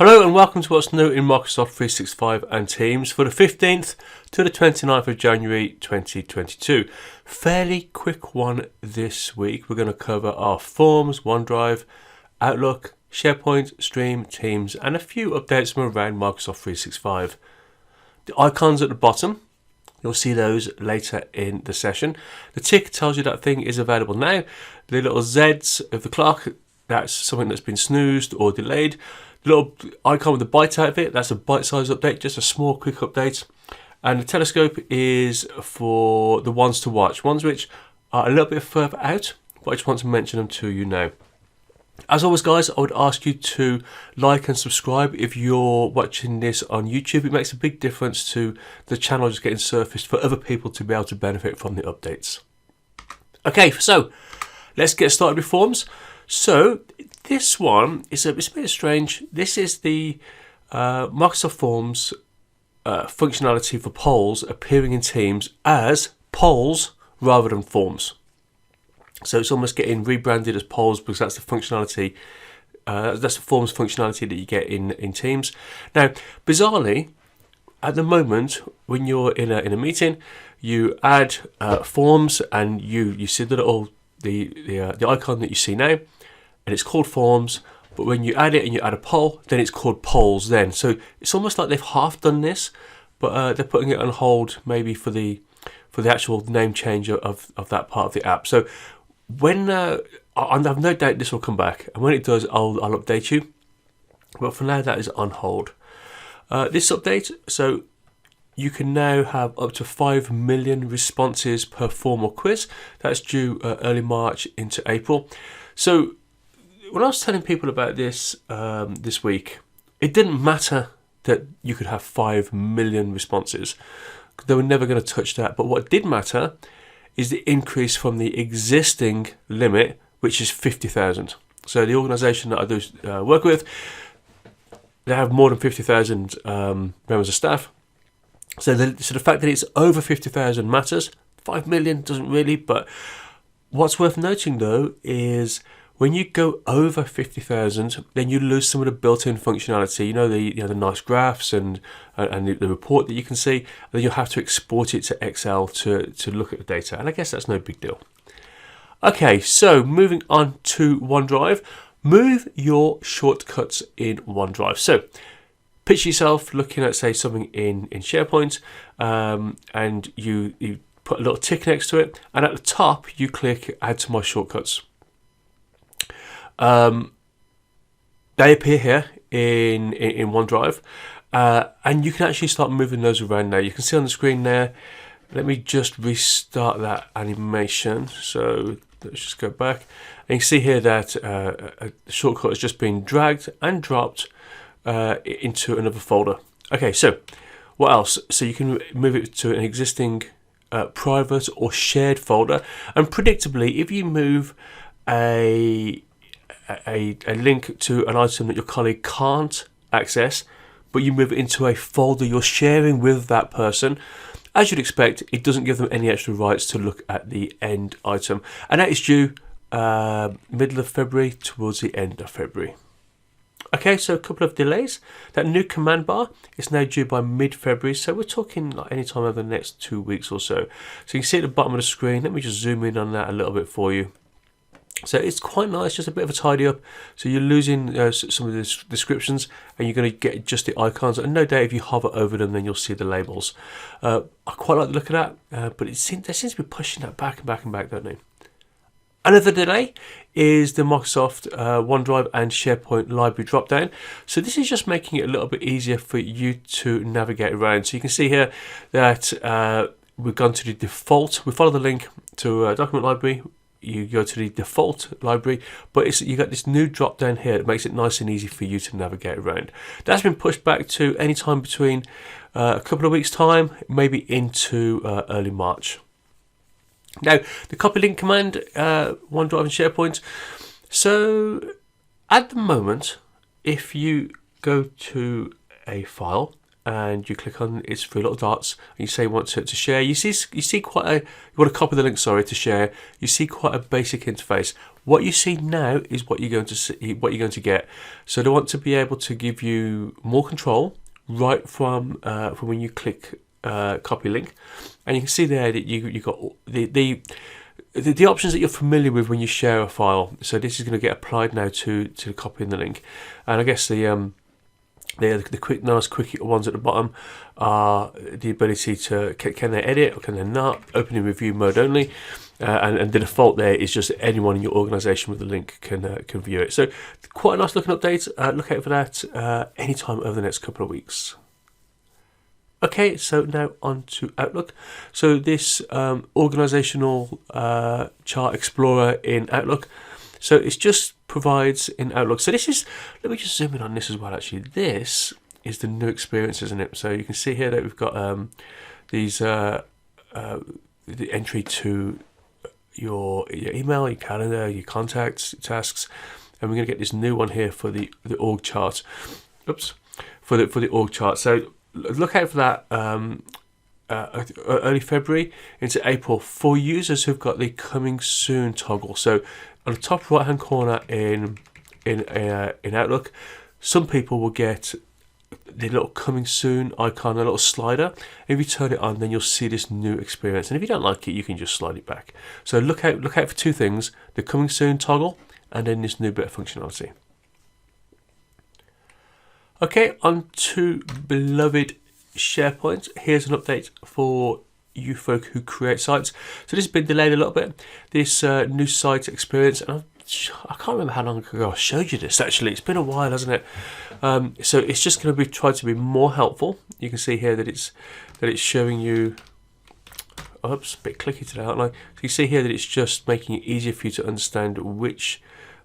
Hello and welcome to what's new in Microsoft 365 and Teams for the 15th to the 29th of January 2022. Fairly quick one this week. We're going to cover our Forms, OneDrive, Outlook, SharePoint, Stream, Teams and a few updates from around Microsoft 365. The icons at the bottom, you'll see those later in the session. The tick tells you that thing is available now. The little Z's of the clock, that's something that's been snoozed or delayed. The little icon with the byte out of it, that's a bite-sized update, just a small quick update. And the telescope is for the ones to watch, ones which are a little bit further out, but I just want to mention them to you now. As always guys, I would ask you to like and subscribe if you're watching this on YouTube. It makes a big difference to the channel just getting surfaced for other people to be able to benefit from the updates. Okay, so let's get started with Forms. So this one is it's a bit strange. This is the Microsoft Forms functionality for polls appearing in Teams as polls rather than forms. So it's almost getting rebranded as polls because that's the functionality, that's the Forms functionality that you get in Teams. Now, bizarrely, at the moment, when you're in a meeting, you add forms and you see the little the icon that you see now, and it's called Forms. But when you add it and you add a poll, then it's called polls. Then, so it's almost like they've half done this, but they're putting it on hold maybe for the actual name change of that part of the app. So when I have no doubt this will come back, and when it does, I'll update you. But for now, that is on hold. This update, so you can now have up to 5 million responses per form or quiz. That's due early March into April. So when I was telling people about this this week, it didn't matter that you could have 5 million responses. They were never going to touch that. But what did matter is the increase from the existing limit, which is 50,000. So the organisation that I do work with, they have more than 50,000 members of staff. So the fact that it's over 50,000 matters. 5 million doesn't really, but what's worth noting though is when you go over 50,000, then you lose some of the built-in functionality. You know the nice graphs and the report that you can see. Then you'll have to export it to Excel to look at the data, and I guess that's no big deal. Okay, so moving on to OneDrive. Move your shortcuts in OneDrive. So picture yourself looking at, say, something in SharePoint, and you put a little tick next to it, and at the top you click Add to My Shortcuts. They appear here in OneDrive, and you can actually start moving those around now. You can see on the screen there. Let me just restart that animation. So let's just go back, and you can see here that a shortcut has just been dragged and dropped into another folder. Okay, so what else? So you can move it to an existing private or shared folder, and predictably, if you move a link to an item that your colleague can't access, but you move it into a folder you're sharing with that person, as you'd expect, it doesn't give them any extra rights to look at the end item, and that is due middle of February towards the end of February. Okay, so a couple of delays. That new command bar is now due by mid-February, so we're talking like any time over the next 2 weeks or so. So you can see at the bottom of the screen, let me just zoom in on that a little bit for you. So it's quite nice, just a bit of a tidy up. So you're losing some of the descriptions, and you're going to get just the icons. And no doubt if you hover over them, then you'll see the labels. I quite like the look of that, but they seem to be pushing that back and back and back, don't they? Another delay is the Microsoft OneDrive and SharePoint library dropdown. So this is just making it a little bit easier for you to navigate around. So you can see here that we've gone to the default. We follow the link to document library. You go to the default library, but you got this new drop down here that makes it nice and easy for you to navigate around. That's been pushed back to any time between a couple of weeks time, maybe into early March. Now the copy link command, OneDrive and SharePoint. So at the moment, if you go to a file and you click on its three little dots, and you say you want to share. You see quite a, you want to copy the link, sorry, to share. You see quite a basic interface. What you see now is what you're going to see, what you're going to get. So they want to be able to give you more control right from when you click copy link, and you can see there that you got the options that you're familiar with when you share a file. So this is going to get applied now to copying the link, and I guess the quick, nice, quick ones at the bottom are the ability to can they edit or can they not, open in review mode only, and the default there is just anyone in your organisation with the link can view it. So quite a nice looking update. Look out for that anytime over the next couple of weeks. Okay, so now on to Outlook. So this organizational chart explorer in Outlook. So it just provides in Outlook. So this is, let me just zoom in on this as well actually. This is the new experience, isn't it? So you can see here that we've got these the entry to your email, your calendar, your contacts, tasks, and we're going to get this new one here for the org chart. Oops, for the org chart. So look out for that early February into April for users who've got the coming soon toggle. So on the top right hand corner in Outlook, some people will get the little coming soon icon, a little slider. If you turn it on, then you'll see this new experience, and if you don't like it, you can just slide it back. So look out for two things: the coming soon toggle and then this new bit of functionality. Okay, on to beloved SharePoint. Here's an update for you folk who create sites. So this has been delayed a little bit, this new site experience, and I can't remember how long ago I showed you this actually. It's been a while, hasn't it? So it's just going to be tried to be more helpful. You can see here that it's showing you, oops, a bit clicky to the outline. So you see here that it's just making it easier for you to understand which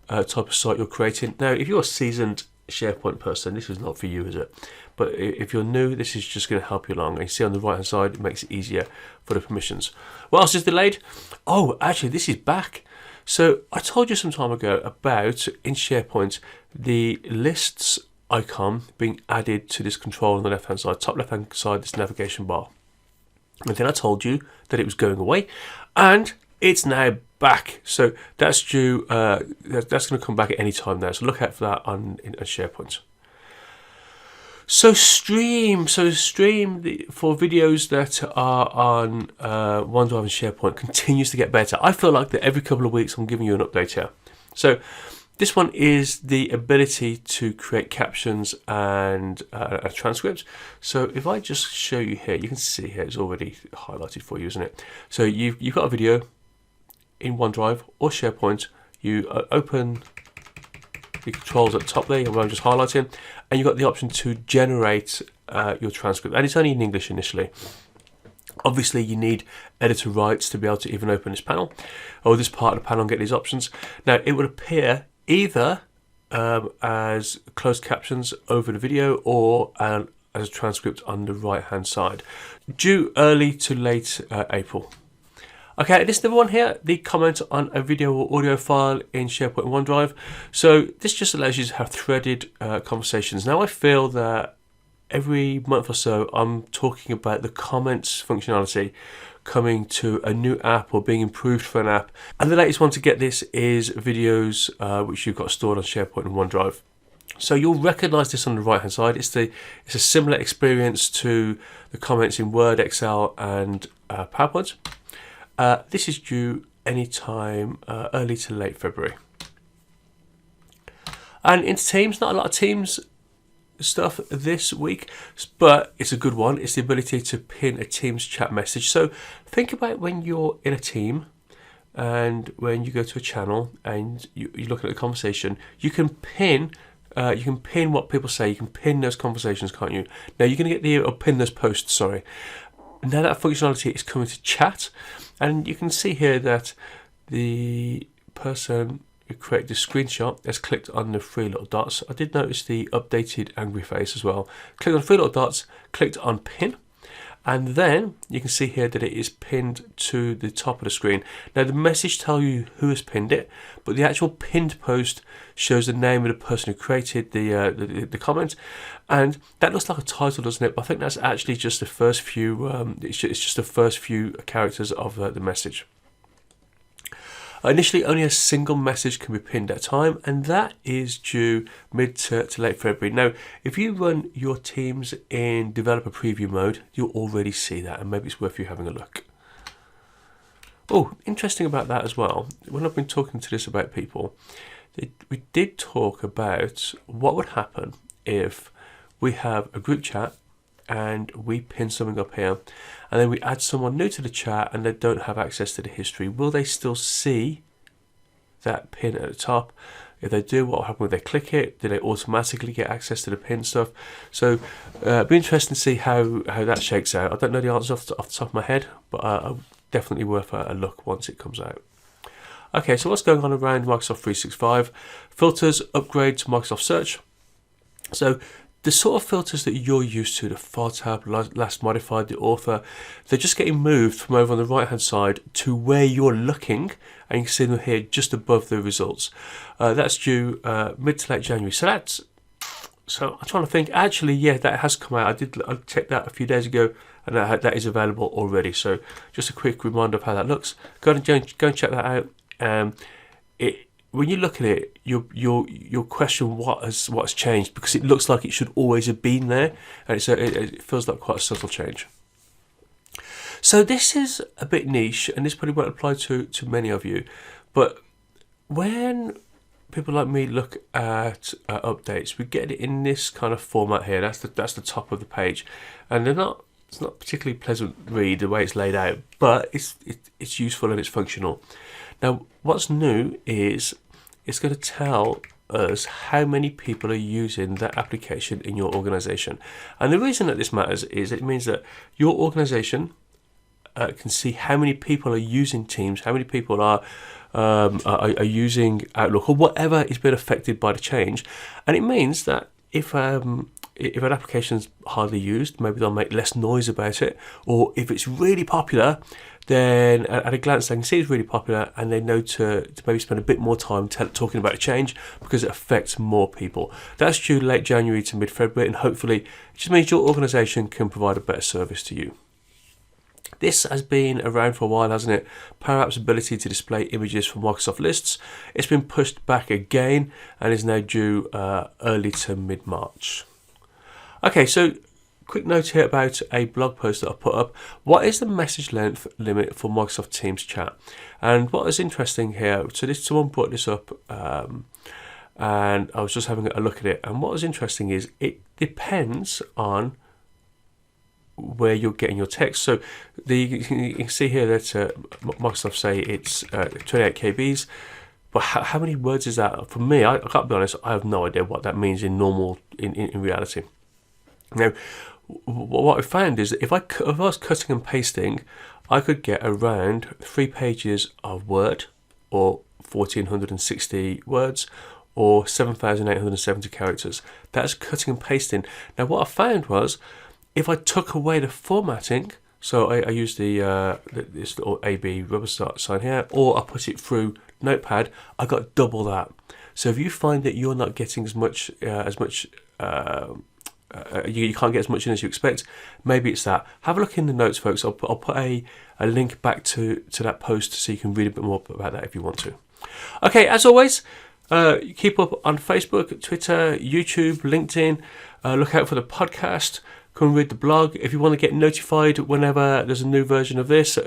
type of site you're creating. Now, if you're a seasoned SharePoint person, this is not for you, is it? But if you're new, this is just going to help you along. And you see on the right hand side, it makes it easier for the permissions. What else is delayed? Oh, actually, this is back. So I told you some time ago about, in SharePoint, the lists icon being added to this control on the left hand side, top left hand side, this navigation bar. And then I told you that it was going away, and it's now back. So that's due. That's going to come back at any time now. So look out for that on SharePoint. So Stream for videos that are on OneDrive and SharePoint continues to get better. I feel like that every couple of weeks I'm giving you an update here. So this one is the ability to create captions and a transcript. So if I just show you here, you can see here it's already highlighted for you, isn't it? So you've got a video in OneDrive or SharePoint. You open the controls at the top there, where I'm just highlighting, and you've got the option to generate your transcript, and it's only in English initially. Obviously, you need editor rights to be able to even open this panel or this part of the panel and get these options. Now, it would appear either as closed captions over the video or as a transcript on the right hand side, due early to late April. Okay, this is the one here, the comment on a video or audio file in SharePoint and OneDrive. So this just allows you to have threaded conversations. Now I feel that every month or so I'm talking about the comments functionality coming to a new app or being improved for an app. And the latest one to get this is videos which you've got stored on SharePoint and OneDrive. So you'll recognise this on the right hand side. It's a similar experience to the comments in Word, Excel and PowerPoint. This is due anytime early to late February. And into Teams, not a lot of Teams stuff this week, but it's a good one. It's the ability to pin a Teams chat message. So think about when you're in a team and when you go to a channel and you're looking at the conversation, you can pin what people say. You can pin those conversations, can't you? Now you're going to get or pin those posts, sorry. Now that functionality is coming to chat, and you can see here that the person who created the screenshot has clicked on the three little dots. I did notice the updated angry face as well. Clicked on three little dots, clicked on pin, and then you can see here that it is pinned to the top of the screen. Now the message tells you who has pinned it, but the actual pinned post shows the name of the person who created the comment, and that looks like a title, doesn't it? But I think that's actually just the first few. It's just the first few characters of the message. Initially, only a single message can be pinned at a time, and that is due mid to late February. Now, if you run your teams in developer preview mode, you'll already see that, and maybe it's worth you having a look. Oh, interesting about that as well. When I've been talking to this about people, we did talk about what would happen if we have a group chat and we pin something up here, and then we add someone new to the chat and they don't have access to the history. Will they still see that pin at the top? If they do, what will happen when they click it? Do they automatically get access to the pin stuff? So it'll be interesting to see how that shakes out. I don't know the answer off the top of my head, but definitely worth a look once it comes out. Okay, so what's going on around Microsoft 365? Filters, upgrade to Microsoft Search. So the sort of filters that you're used to, the file tab, last modified, the author, they're just getting moved from over on the right hand side to where you're looking, and you can see them here just above the results. That's due mid to late January. So I'm trying to think. Actually, yeah, that has come out. I checked that a few days ago, and that is available already. So just a quick reminder of how that looks. Go and check that out. When you look at it, you'll question what has changed, because it looks like it should always have been there, and it feels like quite a subtle change. So this is a bit niche, and this probably won't apply to many of you, but when people like me look at updates, we get it in this kind of format here. That's the top of the page, and it's not particularly pleasant read the way it's laid out, but it's useful and it's functional. Now, what's new is it's going to tell us how many people are using that application in your organization. And the reason that this matters is it means that your organization can see how many people are using Teams, how many people are using Outlook, or whatever is being affected by the change. And it means that if an application's hardly used, maybe they'll make less noise about it, or if it's really popular, then at a glance they can see it's really popular, and they know to maybe spend a bit more time talking about a change because it affects more people. That's due late January to mid-February, and hopefully it just means your organisation can provide a better service to you. This has been around for a while, hasn't it? Power App's ability to display images from Microsoft lists. It's been pushed back again and is now due early to mid-March. Okay, so quick note here about a blog post that I put up. What is the message length limit for Microsoft Teams chat? And what is interesting here, so someone brought this up, and I was just having a look at it, and what was interesting is it depends on where you're getting your text. So you can see here that Microsoft say it's 28 KBs, but how many words is that? For me, I can't be honest, I have no idea what that means in reality. Now, what I found is that if I was cutting and pasting, I could get around 3 pages of Word, or 1460 words, or 7,870 characters. That's cutting and pasting. Now, what I found was, if I took away the formatting, so I used this little AB rubber sign here, or I put it through Notepad, I got double that. So if you find that you're not getting as much, you can't get as much in as you expect, maybe it's that. Have a look in the notes, folks. I'll put a link back to that post so you can read a bit more about that if you want to. Okay, as always, keep up on Facebook, Twitter, YouTube, LinkedIn. Look out for the podcast. Come read the blog. If you want to get notified whenever there's a new version of this,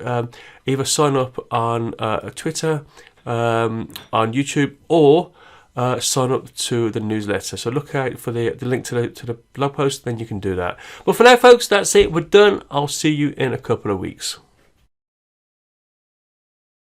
either sign up on Twitter, on YouTube, or sign up to the newsletter. So look out for the link to the blog post, then you can do that. But for now, folks, that's it. We're done. I'll see you in a couple of weeks.